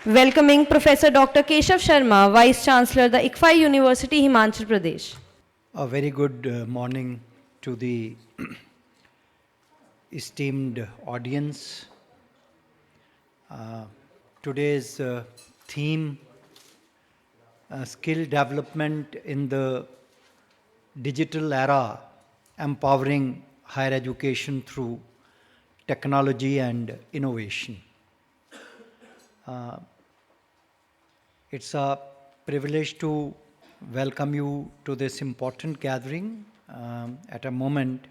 Welcoming Professor Dr. Keshav Sharma, Vice-Chancellor, the ICFAI University, Himachal Pradesh. A very good morning to the esteemed audience. Today's theme, skill development in the digital era, empowering higher education through technology and innovation. It's a privilege to welcome you to this important gathering at a moment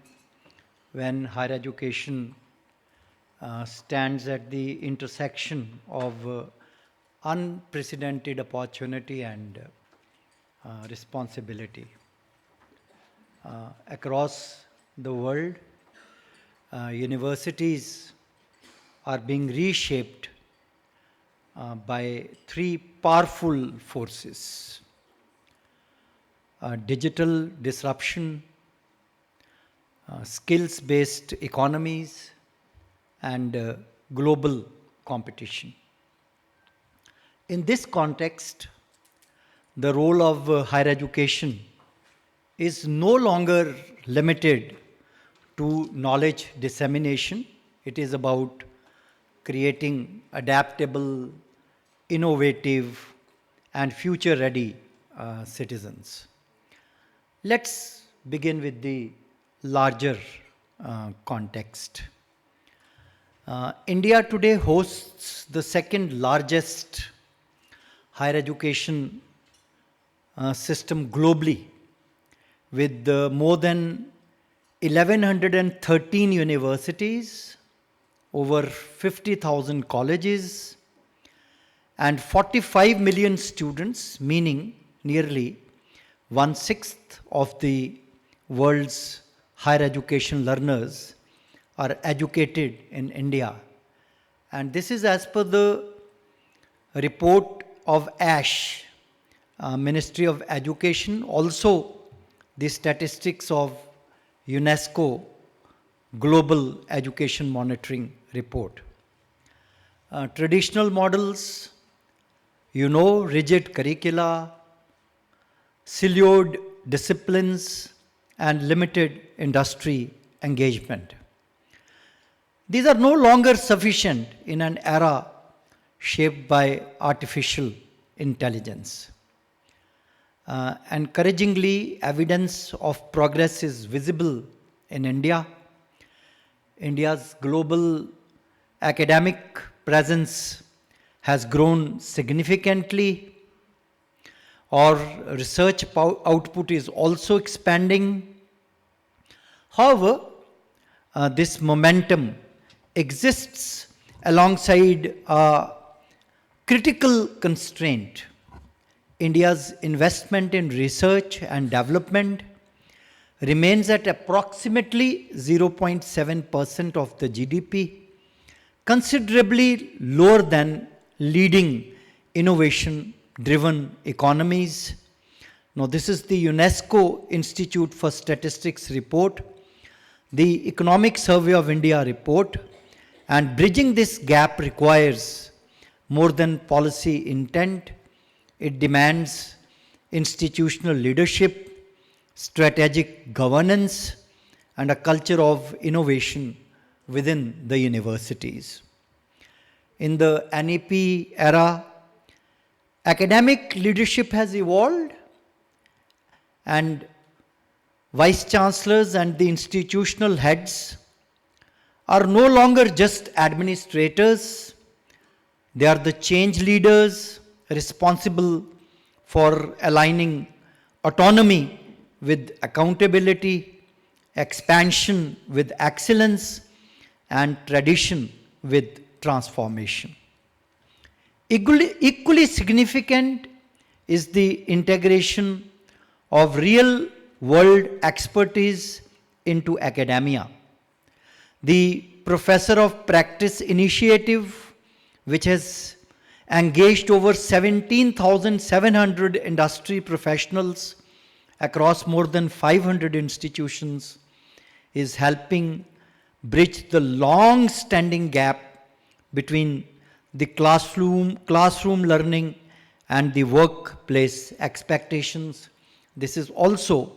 when higher education stands at the intersection of unprecedented opportunity and responsibility. Across the world, universities are being reshaped by three powerful forces: digital disruption, skills-based economies, and global competition. In this context, the role of higher education is no longer limited to knowledge dissemination. It is about creating adaptable, innovative, and future-ready citizens. Let's begin with the larger context. India today hosts the second largest higher education system globally, with more than 1,113 universities, over 50,000 colleges, and 45 million students, meaning nearly 1/6 of the world's higher education learners are educated in India. And this is as per the report of ASH, Ministry of Education, also the statistics of UNESCO Global Education Monitoring Report. Traditional models, rigid curricula, siloed disciplines, and limited industry engagement. These are no longer sufficient in an era shaped by artificial intelligence. Encouragingly, evidence of progress is visible in India. India's global academic presence has grown significantly. Our research output is also expanding. However, this momentum exists alongside a critical constraint. India's investment in research and development remains at approximately 0.7% of the GDP, considerably lower than leading innovation-driven economies. Now, this is the UNESCO Institute for Statistics report, the Economic Survey of India report, and bridging this gap requires more than policy intent. It demands institutional leadership, strategic governance, and a culture of innovation within the universities. In the NEP era, academic leadership has evolved, and vice-chancellors and the institutional heads are no longer just administrators. They are the change leaders responsible for aligning autonomy with accountability, expansion with excellence, and tradition with transformation. Equally significant is the integration of real-world expertise into academia. The Professor of Practice initiative, which has engaged over 17,700 industry professionals across more than 500 institutions, is helping bridge the long-standing gap between the classroom learning and the workplace expectations. This is also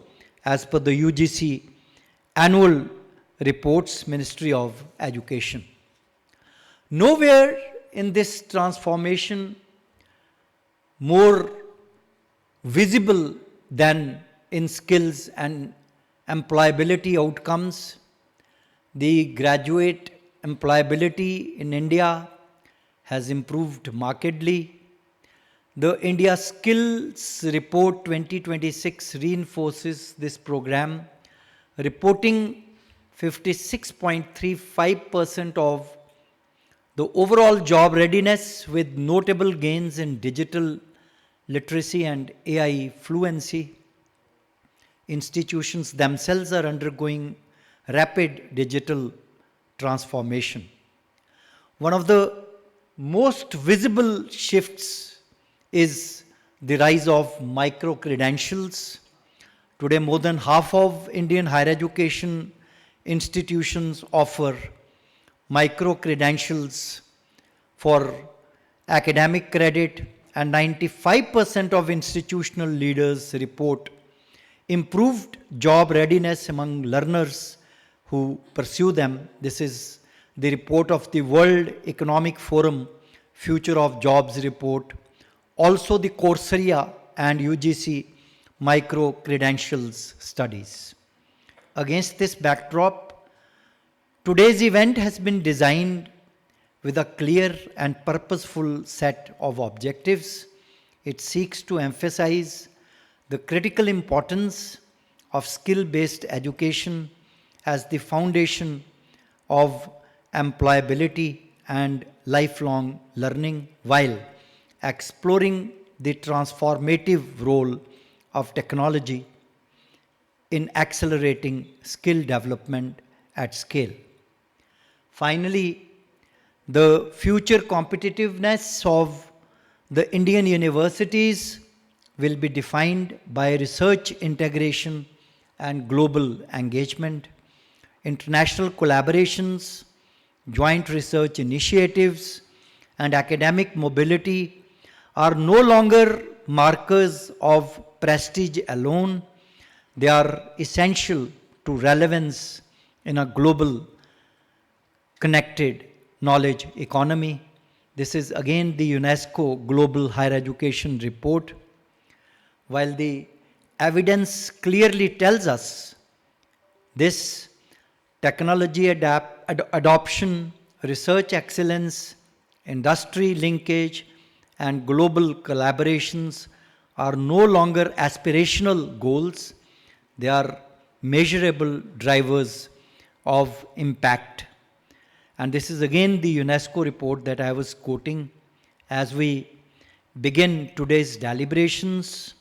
as per the UGC annual reports, Ministry of Education. Nowhere in this transformation more visible than in skills and employability outcomes. The graduate employability in India has improved markedly. The India Skills Report 2026 reinforces this program, reporting 56.35% of the overall job readiness with notable gains in digital literacy and AI fluency. Institutions themselves are undergoing rapid digital transformation. One of the most visible shifts is the rise of micro-credentials. Today, more than half of Indian higher education institutions offer micro-credentials for academic credit, and 95% of institutional leaders report improved job readiness among learners who pursue them. This is the report of the World Economic Forum Future of Jobs report. Also the Coursera and UGC micro-credentials studies. Against this backdrop, today's event has been designed with a clear and purposeful set of objectives. It seeks to emphasize the critical importance of skill-based education as the foundation of employability and lifelong learning, while exploring the transformative role of technology in accelerating skill development at scale. Finally, the future competitiveness of the Indian universities will be defined by research integration and global engagement. International collaborations, joint research initiatives, and academic mobility are no longer markers of prestige alone. They are essential to relevance in a global connected knowledge economy. This is again the UNESCO Global Higher Education Report. While the evidence clearly tells us this, technology adoption, research excellence, industry linkage, and global collaborations are no longer aspirational goals. They are measurable drivers of impact. And this is again the UNESCO report that I was quoting. As we begin today's deliberations,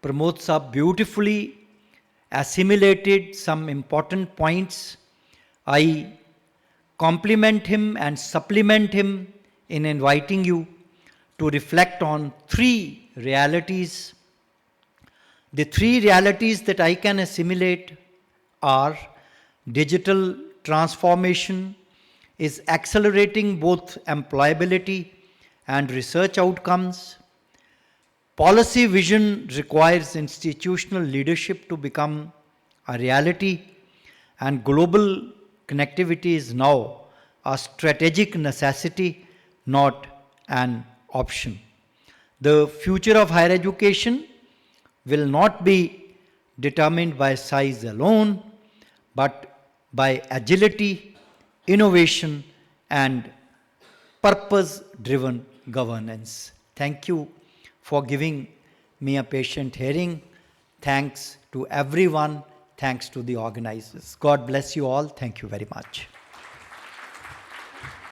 Pramod Saab beautifully assimilated some important points. I compliment him and supplement him in inviting you to reflect on three realities. The three realities that I can assimilate are: digital transformation is accelerating both employability and research outcomes. Policy vision requires institutional leadership to become a reality, and global connectivity is now a strategic necessity, not an option. The future of higher education will not be determined by size alone, but by agility, innovation, and purpose-driven governance. Thank you for giving me a patient hearing. Thanks to everyone. Thanks to the organizers. God bless you all. Thank you very much.